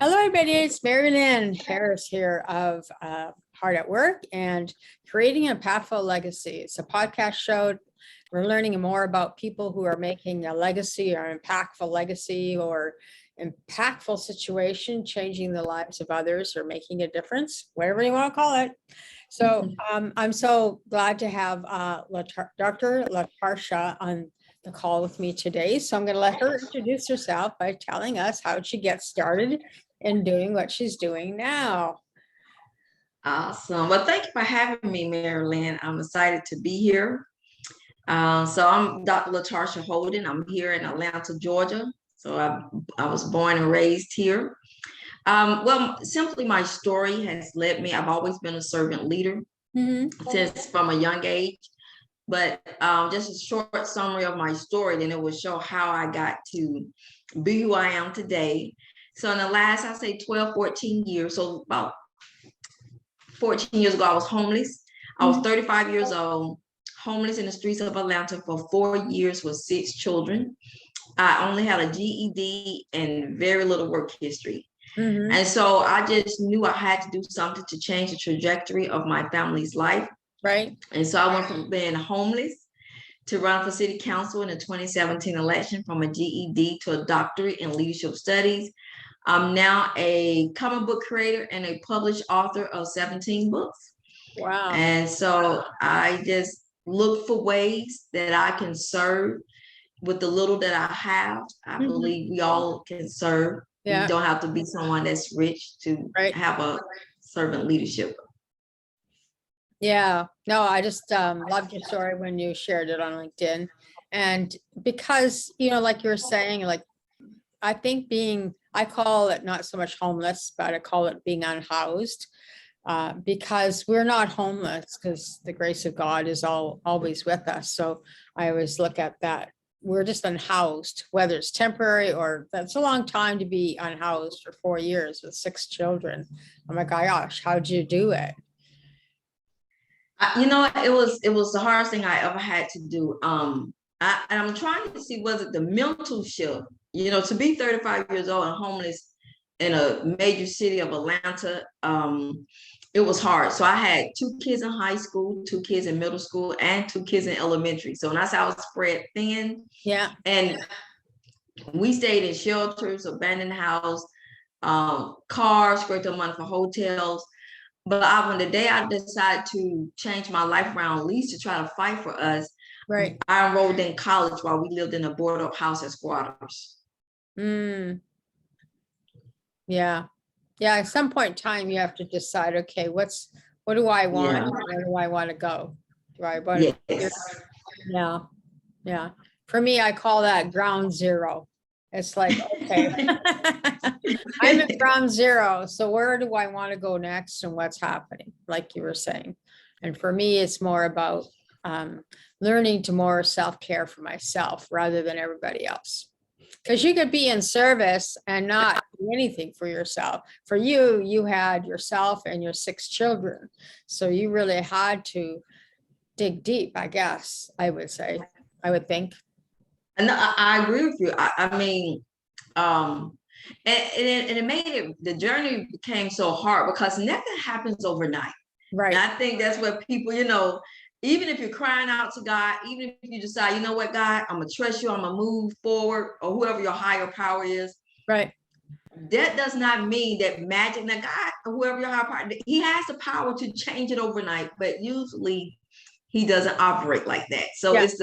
Hello, everybody. It's Mary Lynn Harris here of Hard at Work and Creating an Impactful Legacy. It's a podcast show. We're learning more about people who are making a legacy or impactful legacy or impactful situation, changing the lives of others or making a difference, whatever you want to call it. So I'm so glad to have Dr. LaTarsha on the call with me today. So I'm going to let her introduce herself by telling us how she gets started in doing what she's doing now. Awesome. Well, thank you for having me, Mary Lynn. I'm excited to be here. So I'm Dr. LaTarsha Holden. I'm here in Atlanta, Georgia. So I was born and raised here. Well, simply my story has led me. I've always been a servant leader since from a young age. But just a short summary of my story, then it will show how I got to be who I am today. So in the last, I say 12, 14 years, so about 14 years ago, I was homeless. I was 35 years old, homeless in the streets of Atlanta for 4 years with 6 children. I only had a GED and very little work history. And so I just knew I had to do something to change the trajectory of my family's life. Right. And so I went from being homeless to run for city council in the 2017 election, from a GED to a doctorate in leadership studies. I'm now a comic book creator and a published author of 17 books. Wow. And so I just look for ways that I can serve with the little that I have. I believe we all can serve. Yeah. You don't have to be someone that's rich to have a servant leadership. Yeah, no, I just loved your story when you shared it on LinkedIn. And because, like you were saying, like, I think I call it not so much homeless, but I call it being unhoused, because we're not homeless because the grace of God is always with us. So I always look at that. We're just unhoused, whether it's temporary or that's a long time to be unhoused for 4 years with 6 children. Oh my gosh, how'd you do it? It was the hardest thing I ever had to do. I'm trying to see, was it the mental shift? To be 35 years old and homeless in a major city of Atlanta, it was hard. So I had 2 kids in high school, 2 kids in middle school, and 2 kids in elementary. So when I say I was spread thin, and we stayed in shelters, abandoned house, cars, scraped up money for hotels. But when the day I decided to change my life around, at least to try to fight for us, I enrolled in college while we lived in a boarded up house as squatters. Yeah. At some point in time, you have to decide, okay, what do I want? Where do I want to go? Do I want to? Yeah. For me, I call that ground zero. It's like, okay, I'm at ground zero. So where do I want to go next and what's happening? Like you were saying. And for me, it's more about learning to more self-care for myself rather than everybody else. Because you could be in service and not do anything for yourself. For you had yourself and your 6 children. So you really had to dig deep, I guess, I would think. And I agree with you. I mean, and it made the journey became so hard because nothing happens overnight. Right. And I think that's what people, even if you're crying out to God, even if you decide, you know what, God, I'm going to trust you, I'm going to move forward, or whoever your higher power is. Right. That does not mean that magic, that God, whoever your higher power, he has the power to change it overnight, but usually he doesn't operate like that. So it's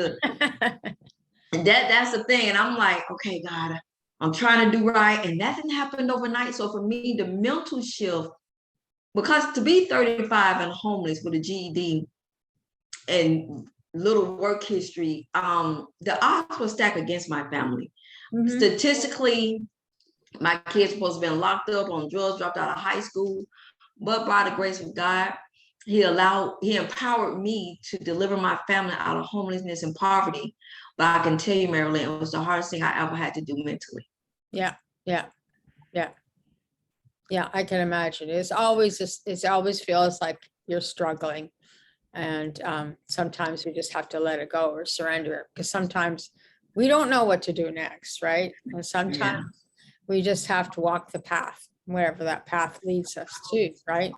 that's the thing. And I'm like, okay, God, I'm trying to do right. And that didn't happen overnight. So for me, the mental shift, because to be 35 and homeless with a GED and little work history, the odds were stacked against my family. Statistically, my kids supposed to have been locked up on drugs, dropped out of high school, but by the grace of God, he empowered me to deliver my family out of homelessness and poverty. But I can tell you, Mary Lynn, it was the hardest thing I ever had to do mentally. Yeah, I can imagine. It always feels like you're struggling. And sometimes we just have to let it go or surrender it, because sometimes we don't know what to do next, right? And sometimes we just have to walk the path. wherever that path leads us to, right?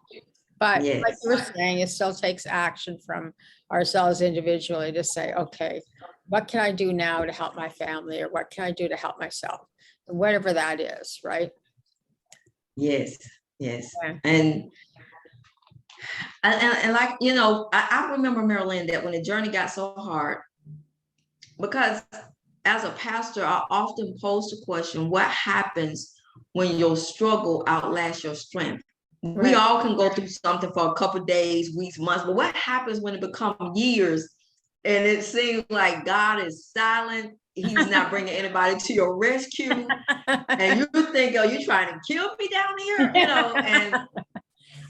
But like Yes. you were saying, it still takes action from ourselves individually to say, okay, what can I do now to help my family, or what can I do to help myself? Whatever that is, right? Yes. Yes. Yeah. And like, I remember, Marilyn, that when the journey got so hard, because as a pastor, I often pose the question, what happens when your struggle outlasts your strength? We Right. all can go through something for a couple of days, weeks, months, but what happens when it becomes years and it seems like God is silent? He's not bringing anybody to your rescue. And you think, oh, you're trying to kill me down here, and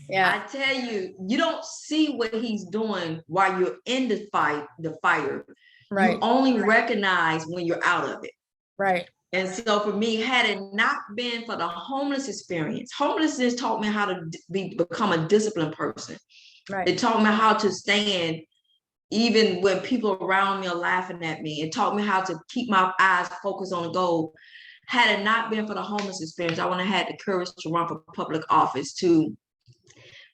Yeah. I tell you, you don't see what he's doing while you're in the fire. Right. You only recognize when you're out of it. Right. And so for me, had it not been for the homeless experience, homelessness taught me how to become a disciplined person. Right. It taught me how to stand even when people around me are laughing at me. It taught me how to keep my eyes focused on the goal. Had it not been for the homeless experience, I wouldn't have had the courage to run for public office, to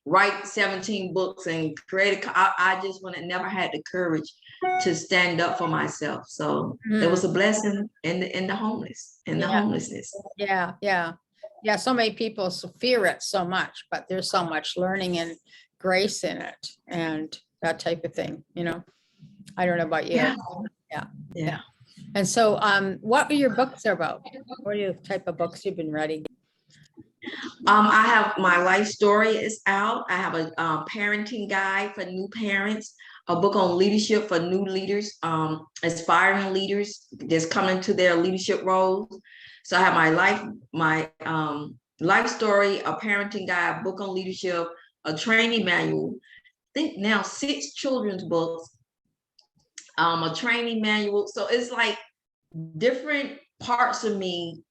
write 17 books and create I just would have never had the courage to stand up for myself. So there was a blessing in the homelessness. Yeah. Yeah. Yeah. So many people fear it so much, but there's so much learning and grace in it and that type of thing, I don't know about you. Yeah. And so what are your books about? What are your type of books you've been writing? I have my life story is out. I have a parenting guide for new parents, a book on leadership for new leaders, aspiring leaders just coming to their leadership roles. So I have my life story, a parenting guide, book on leadership, a training manual. I think now 6 children's books, a training manual. So it's like different parts of me,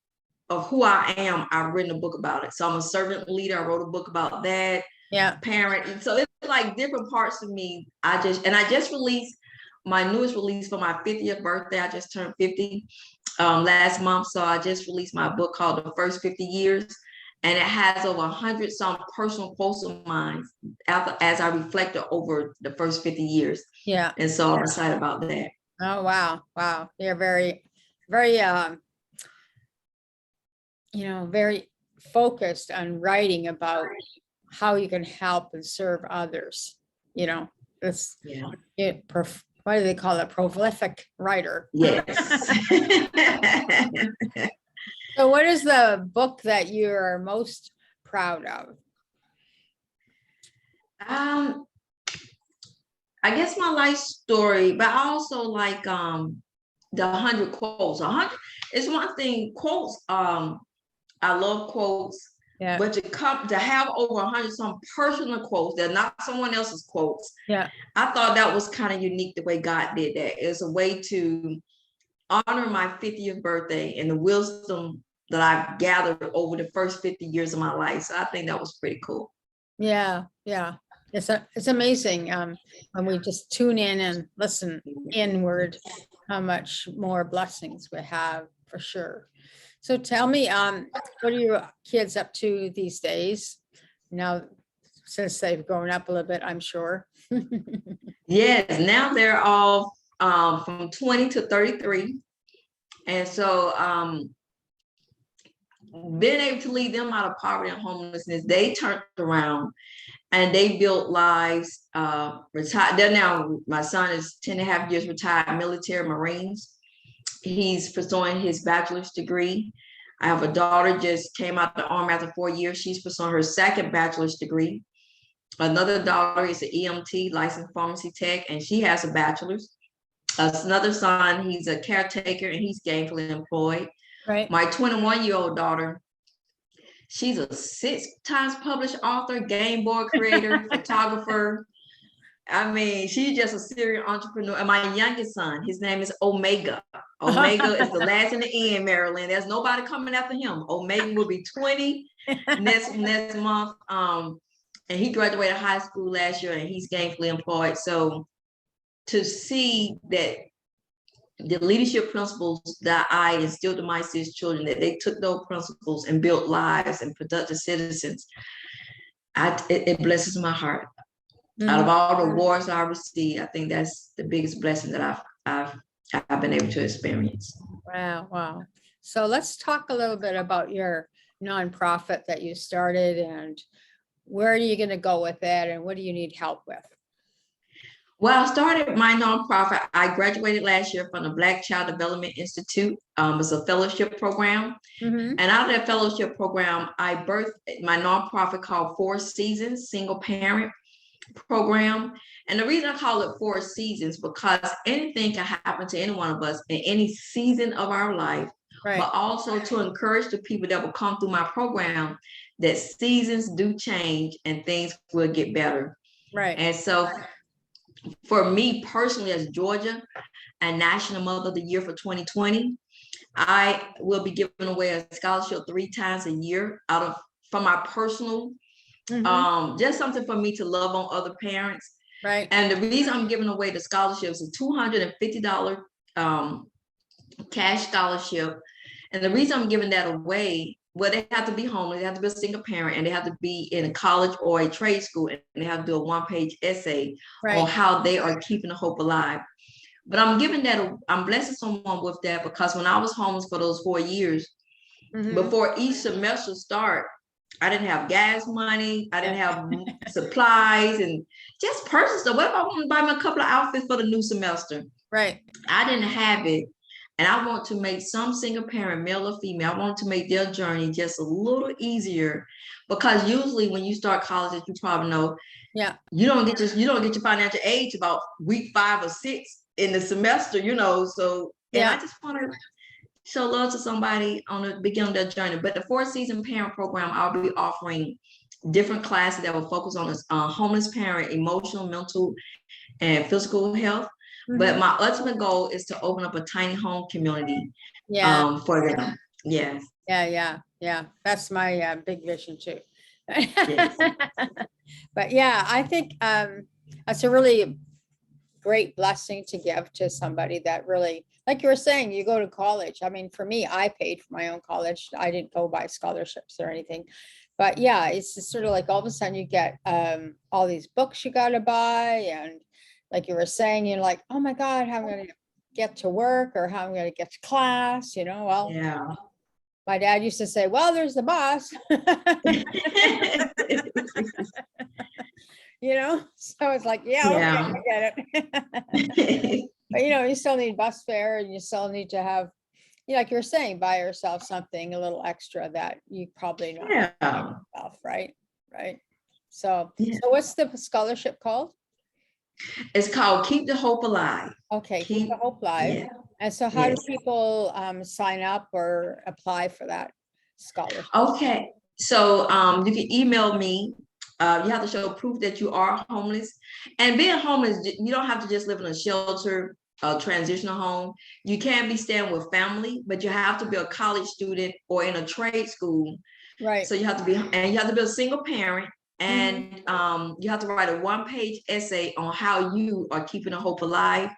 of who I am. I've written a book about it. So I'm a servant leader. I wrote a book about that. Yeah. Parent. And so it's like different parts of me. I just released my newest release for my 50th birthday. I just turned 50 last month. So I just released my book called The First 50 Years. And it has over 100 some personal quotes of mine as I reflected over the first 50 years. Yeah. And so I'm excited about that. Oh, wow. Wow. You're very, very, very focused on writing about how you can help and serve others. It's what do they call it? Prolific writer. Yes. So what is the book that you're most proud of? I guess my life story, but I also like the 100 quotes. 100 is one thing. Quotes, I love quotes. Yeah. But to have over 100 some personal quotes, they're not someone else's quotes. Yeah. I thought that was kind of unique the way God did that. It's a way to honor my 50th birthday and the wisdom that I've gathered over the first 50 years of my life. So I think that was pretty cool. Yeah. Yeah. It's amazing when we just tune in and listen inward, how much more blessings we have for sure. So tell me, what are your kids up to these days? Now, since they've grown up a little bit, I'm sure. Yes, now they're all from 20 to 33. And so being able to lead them out of poverty and homelessness, they turned around and they built lives, retired. They're now, my son is 10 and a half years retired military Marines. He's pursuing his bachelor's degree. I have a daughter just came out the Army after 4 years. She's pursuing her second bachelor's degree. Another daughter is an EMT, licensed pharmacy tech, and she has a bachelor's. Another son, he's a caretaker and he's gainfully employed. Right. My 21-year-old daughter, she's a 6 times published author, game board creator, photographer. I mean, she's just a serial entrepreneur. And my youngest son, his name is Omega. Omega is the last in the end, Marilyn. There's nobody coming after him. Omega will be 20 next month. And he graduated high school last year and he's gainfully employed. So to see that the leadership principles that I instilled in my 6 children, that they took those principles and built lives and productive citizens. It blesses my heart. Out of all the awards I received, I think that's the biggest blessing that I've been able to experience. Wow, wow. So let's talk a little bit about your nonprofit that you started, and where are you going to go with that, and what do you need help with? Well, I started my nonprofit. I graduated last year from the Black Child Development Institute. It's a fellowship program. And out of that fellowship program, I birthed my nonprofit called 4 Seasons Single Parent Program. And the reason I call it 4 Seasons, because anything can happen to any one of us in any season of our life, Right. but also to encourage the people that will come through my program that seasons do change and things will get better. Right. And so for me personally, as Georgia and National Mother of the Year for 2020, I will be giving away a scholarship 3 times a year from my personal, just something for me to love on other parents. Right. And the reason I'm giving away the scholarships is $250 cash scholarship. And the reason I'm giving that away, well, they have to be homeless, they have to be a single parent, and they have to be in a college or a trade school, and they have to do a 1-page essay on how they are keeping the hope alive. But I'm giving that, I'm blessing someone with that, because when I was homeless for those 4 years, before each semester start, I didn't have gas money, I didn't have supplies and just personal stuff. What if I want to buy me a couple of outfits for the new semester? Right. I didn't have it. And I want to make some single parent, male or female, I want to make their journey just a little easier, because usually when you start college, as you probably know, you don't get your financial aid about week 5 or 6 in the semester, So, and I just want to show love to somebody on the beginning of their journey. But the 4 Season Parent Program, I'll be offering different classes that will focus on homeless parent, emotional, mental, and physical health. But my ultimate goal is to open up a tiny home community for them. Yes. Yeah. That's my big vision too. Yes. But yeah, I think that's a really great blessing to give to somebody that really, like you were saying, you go to college. I mean, for me, I paid for my own college. I didn't go buy scholarships or anything. But yeah, it's just sort of like all of a sudden you get all these books you got to buy, and like you were saying, you're like, oh my God, how am I going to get to work, or how am I going to get to class? Well, my dad used to say, well, there's the bus. So it's like, okay, I get it. But you still need bus fare, and you still need to have, like you were saying, buy yourself something a little extra that you probably not yourself, right? So what's the scholarship called? It's called Keep the Hope Alive. Okay, Keep the Hope Alive. Yeah. And so how do people sign up or apply for that scholarship? Okay, so you can email me. You have to show proof that you are homeless. And being homeless, you don't have to just live in a shelter, a transitional home. You can be staying with family, but you have to be a college student or in a trade school. Right. So you have to be a single parent. And you have to write a 1-page essay on how you are keeping the hope alive.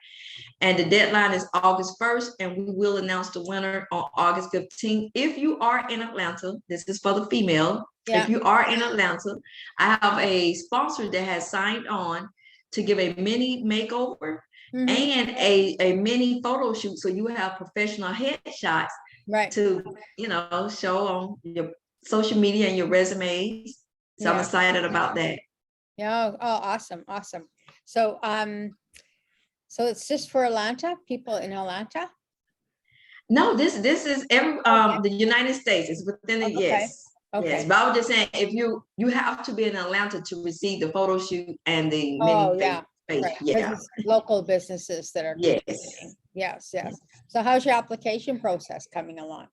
And the deadline is August 1st, and we will announce the winner on August 15th. If you are in Atlanta, this is for the female. Yeah. If you are in Atlanta, I have a sponsor that has signed on to give a mini makeover and a mini photo shoot. So you have professional headshots to, show on your social media and your resumes. So I'm excited about that. Yeah. Oh, awesome. So, so it's just for Atlanta, people in Atlanta? No, this is the United States. It's within the yes. Yes, but I was just saying, if you have to be in Atlanta to receive the photo shoot and the local businesses that are yes. So how's your application process coming along?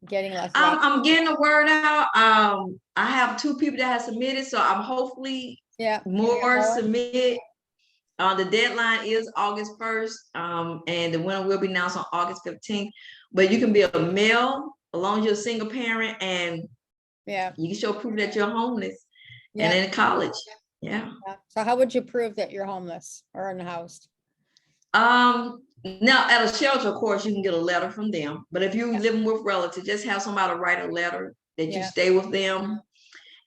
I'm getting the word out. I have 2 people that have submitted, so I'm hopefully more submit. The deadline is August 1st, and the winner will be announced on August 15th. But you can be a male, as long as you're a single parent, and you can show proof that you're homeless and in college. Yeah. So how would you prove that you're homeless or unhoused? Now, at a shelter, of course, you can get a letter from them. But if you're living with relatives, just have somebody write a letter that you stay with them.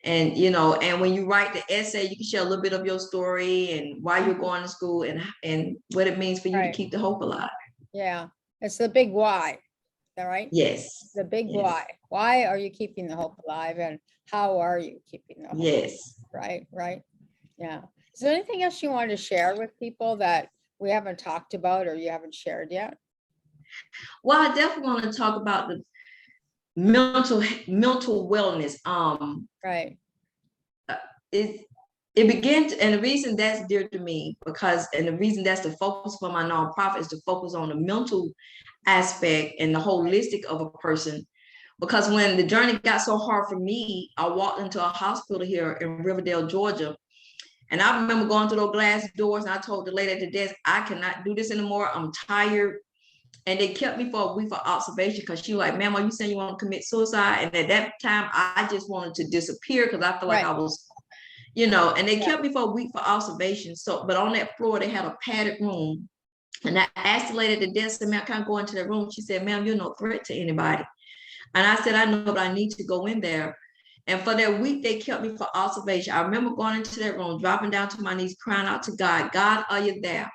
And, you know, and when you write the essay, you can share a little bit of your story and why you're going to school and what it means for you to keep the hope alive. Yeah. It's the big why. All right. Yes. The big why. Why are you keeping the hope alive, and how are you keeping the hope alive? Right. Right. Yeah. Is there anything else you want to share with people that we haven't talked about or you haven't shared yet? Well, I definitely want to talk about the mental wellness. Right. It begins, and the reason that's dear to me, and the reason that's the focus for my nonprofit, is to focus on the mental aspect and the holistic of a person. Because when the journey got so hard for me, I walked into a hospital here in Riverdale, Georgia. And I remember going through those glass doors, and I told the lady at the desk, I cannot do this anymore. I'm tired. And they kept me for a week for observation, because she was like, ma'am, are you saying you want to commit suicide? And at that time, I just wanted to disappear, because I felt like I was, you know, and they kept me for a week for observation. So, but on that floor, they had a padded room. And I asked the lady at the desk, ma'am, can I go into that room? She said, ma'am, you're no threat to anybody. And I said, I know, but I need to go in there. And for that week, they kept me for observation. I remember going into that room, dropping down to my knees, crying out to God, God, are you there?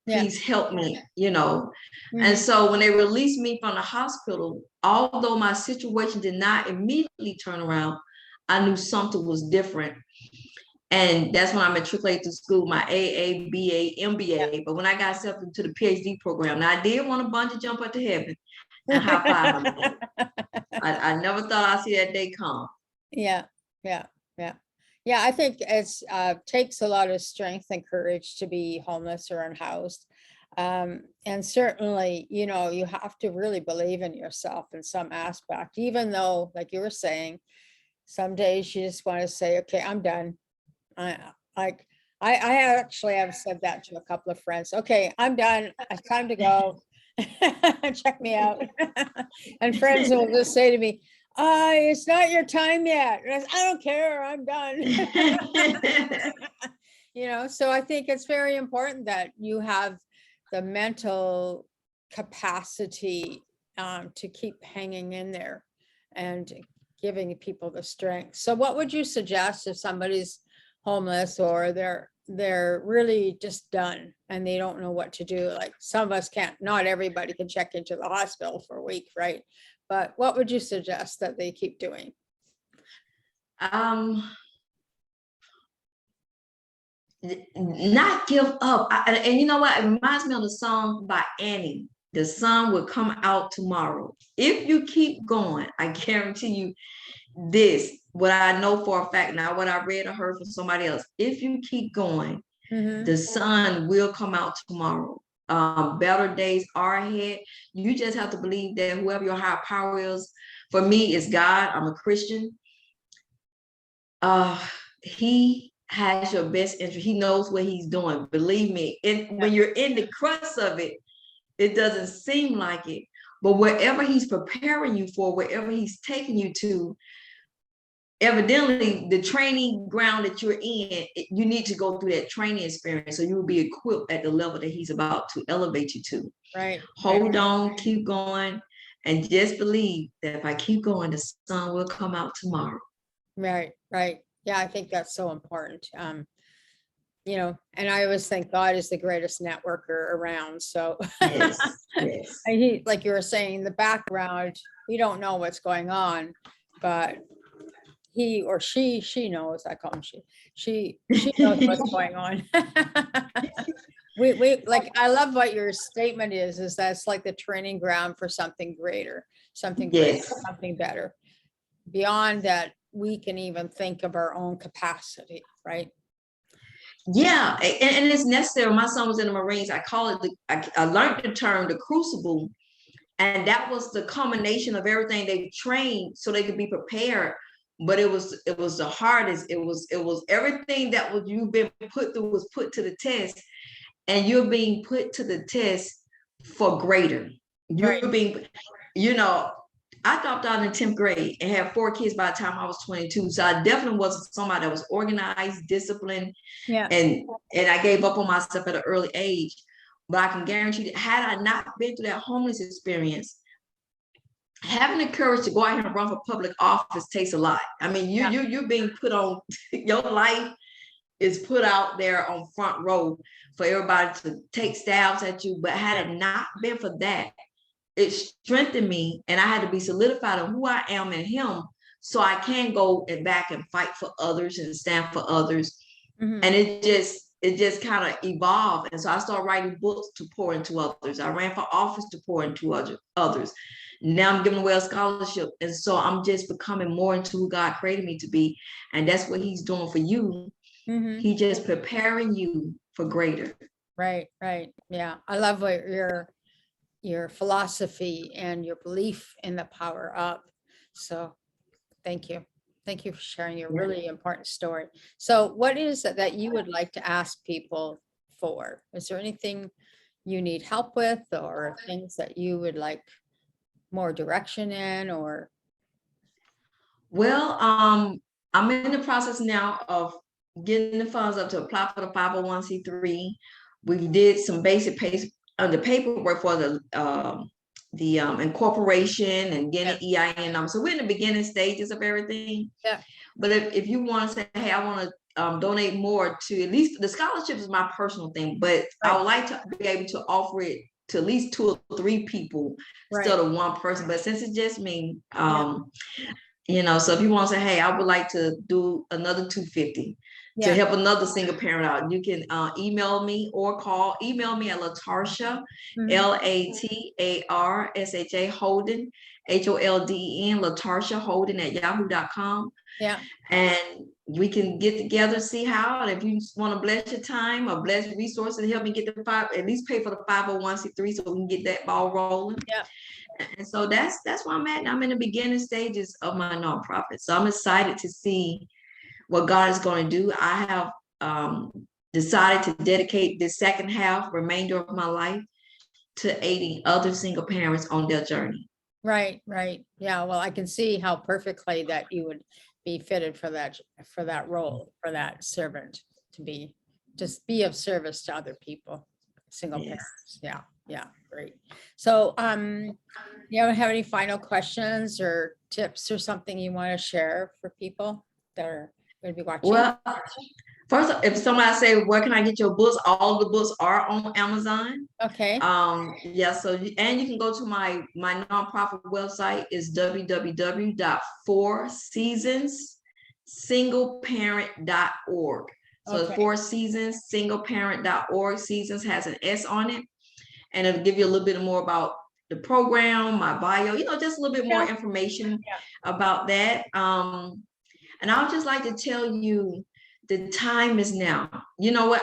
Please help me, you know. And so when they released me from the hospital, although my situation did not immediately turn around, I knew something was different. And that's when I matriculated to school, my AA, BA, MBA. But when I got accepted into the PhD program, now I did want to bungee jump up to heaven and high five my I never thought I'd see that day come. Yeah. I think it's takes a lot of strength and courage to be homeless or unhoused. And certainly, you know, you have to really believe in yourself in some aspect, even though, like you were saying, some days you just want to say, okay, I'm done. I actually have said that to a couple of friends. Okay, I'm done. It's time to go. Check me out. And friends will just say to me, it's not your time yet. And I don't care. I'm done. You know, so I think it's very important that you have the mental capacity to keep hanging in there and giving people the strength. So what would you suggest if somebody's homeless or they're really just done and they don't know what to do? Like, some of us can't, not everybody can check into the hospital for a week, right? But what would you suggest that they keep doing? Not give up. And you know what? It reminds me of the song by Annie. The sun will come out tomorrow. If you keep going, I guarantee you this, what I know for a fact, not what I read or heard from somebody else. If you keep going, the sun will come out tomorrow. Better days are ahead. You just have to believe that whoever your higher power is, for me, is God. I'm a Christian. He has your best interest. He knows what he's doing. Believe me. And when you're in the crux of it, it doesn't seem like it. But wherever he's preparing you for, wherever he's taking you to, evidently the training ground that you're in, you need to go through that training experience so you will be equipped at the level that he's about to elevate you to. Right. Hold on, keep going, and just believe that if I keep going, the sun will come out tomorrow. Right. Yeah, I think that's so important. You know, and I always think God is the greatest networker around. So yes. He, like you were saying, in the background, we don't know what's going on, but he or she knows. I call him she knows what's going on. we like, I love what your statement is that's like the training ground for something greater, something better, beyond that we can even think of our own capacity, right? Yeah, and it's necessary. My son was in the Marines. I call it I learned the term the crucible, and that was the combination of everything they trained so they could be prepared. But it was the hardest. It was everything that you've been put through was put to the test, and you're being put to the test for greater. You're being, you know, I dropped out in the 10th grade and had 4 kids by the time I was 22. So I definitely wasn't somebody that was organized, disciplined, and I gave up on myself at an early age. but I can guarantee that had I not been through that homeless experience, having the courage to go out here and run for public office takes a lot. I mean, you're being put on, your life is put out there on front row for everybody to take stabs at you. But had it not been for that, it strengthened me, and I had to be solidified on who I am in him, so I can go and back and fight for others and stand for others. And it just kind of evolved. And so I started writing books to pour into others. I ran for office to pour into others. Now I'm giving away a scholarship. And so I'm just becoming more into who God created me to be. And that's what he's doing for you. He just preparing you for greater. Right. Yeah. I love what your philosophy and your belief in the power of. So thank you. Thank you for sharing your really important story. So what is it that you would like to ask people for? Is there anything you need help with, or things that you would like more direction in, or? Well, I'm in the process now of getting the funds up to apply for the 501c3. We did some basic the paperwork for the incorporation and getting EIN number. So we're in the beginning stages of everything. Yeah. But if you want to say, hey, I want to donate more to, at least the scholarship is my personal thing, but I would like to be able to offer it to at least 2 or 3 people instead of one person. But since it's just me, you know, so if you want to say, hey, I would like to do another 250 to help another single parent out, you can email me or email me at LaTarsha, LaTarsha Holden, HOLDEN, LaTarsha Holden at yahoo.com. Yeah. And we can get together, see how, and if you want to bless your time or bless resources to help me get at least pay for the 501c3 so we can get that ball rolling. Yeah. And so that's where I'm at. I'm in the beginning stages of my nonprofit. So I'm excited to see what God is going to do. I have decided to dedicate this second half, remainder of my life, to aiding other single parents on their journey. Right. Yeah. Well, I can see how perfectly that you would be fitted for that role, for that servant, to just be of service to other people, single parents. Yeah. Great. So, you don't have any final questions or tips or something you want to share for people that are going to be watching? Well, first, if somebody say, where can I get your books? All the books are on Amazon. Okay. Yeah. So, and you can go to my nonprofit website is www.4seasonssingleparent.org. So it's 4seasonssingleparent.org. Seasons has an S on it. And it'll give you a little bit more about the program, my bio, just a little bit more information about that. And I would just like to tell you, the time is now. You know what?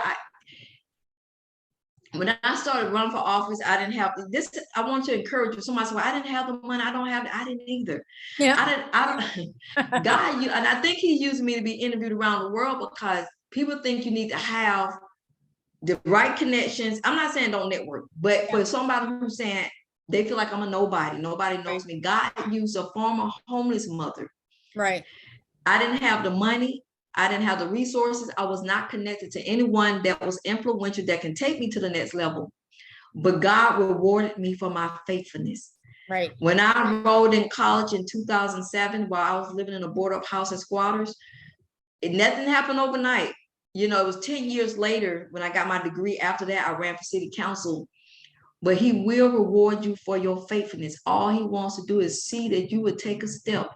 When I started running for office, I didn't have this. I want to encourage you. Somebody said, well, I didn't have the money. I don't have it. I didn't either. Yeah. I don't. God, and I think he used me to be interviewed around the world because people think you need to have the right connections. I'm not saying don't network, but for somebody who's saying they feel like I'm a nobody knows me. God used a former homeless mother. Right. I didn't have the money. I didn't have the resources. I was not connected to anyone that was influential that can take me to the next level. But God rewarded me for my faithfulness. Right. When I enrolled in college in 2007, while I was living in a board-up house and squatters, nothing happened overnight. It was 10 years later when I got my degree. After that, I ran for city council. But he will reward you for your faithfulness. All he wants to do is see that you would take a step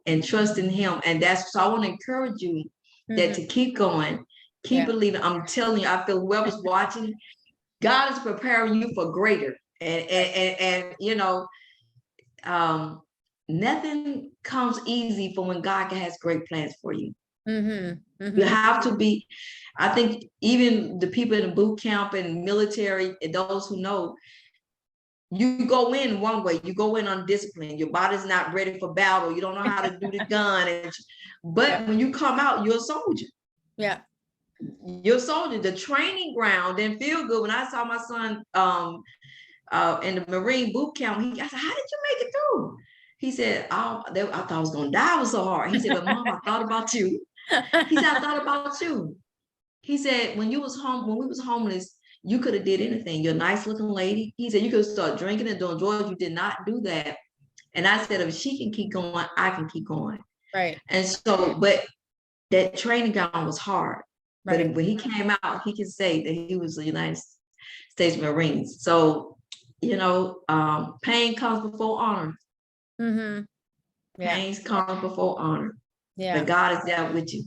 and trust in him. And so I want to encourage you that to keep going, keep believing. I'm telling you, I feel whoever's watching, God is preparing you for greater. And nothing comes easy for when God has great plans for you. You have to be, I think even the people in the boot camp and military and those who know, you go in one way, you go in undisciplined, your body's not ready for battle, you don't know how to do the gun, but when you come out, you're a soldier. Yeah. You're a soldier. The training ground didn't feel good. When I saw my son in the Marine boot camp, I said, how did you make it through? He said, I thought I was gonna die. It was so hard. He said, but Mom, I thought about you. He said, I thought about you. He said, when we was homeless, you could have did anything. You're a nice looking lady. He said, you could start drinking and doing drugs. You did not do that. And I said, if she can keep going, I can keep going. Right. And so, but that training ground was hard. Right. But when he came out, he can say that he was the United States Marines. So, you know, pain comes before honor. Mm-hmm. Yeah. Pain comes before honor. Yeah. But God is there with you.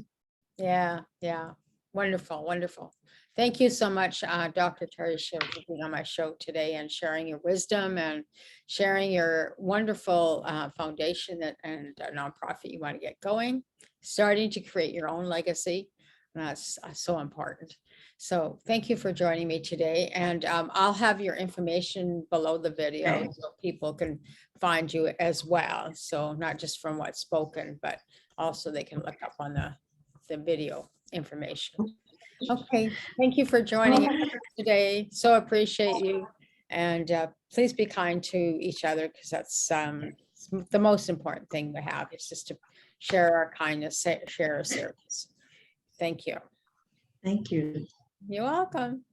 Yeah. Yeah. Wonderful. Wonderful. Thank you so much, Dr. LaTarsha, for being on my show today and sharing your wisdom and sharing your wonderful foundation and nonprofit you want to get going, starting to create your own legacy. That's so important. So thank you for joining me today. And I'll have your information below the video Okay. so people can find you as well. So not just from what's spoken, but also they can look up on the video information. Okay, thank you for joining us today. So appreciate you. And please be kind to each other because that's the most important thing we have is just to share our kindness, share our service. Thank you. Thank you. You're welcome.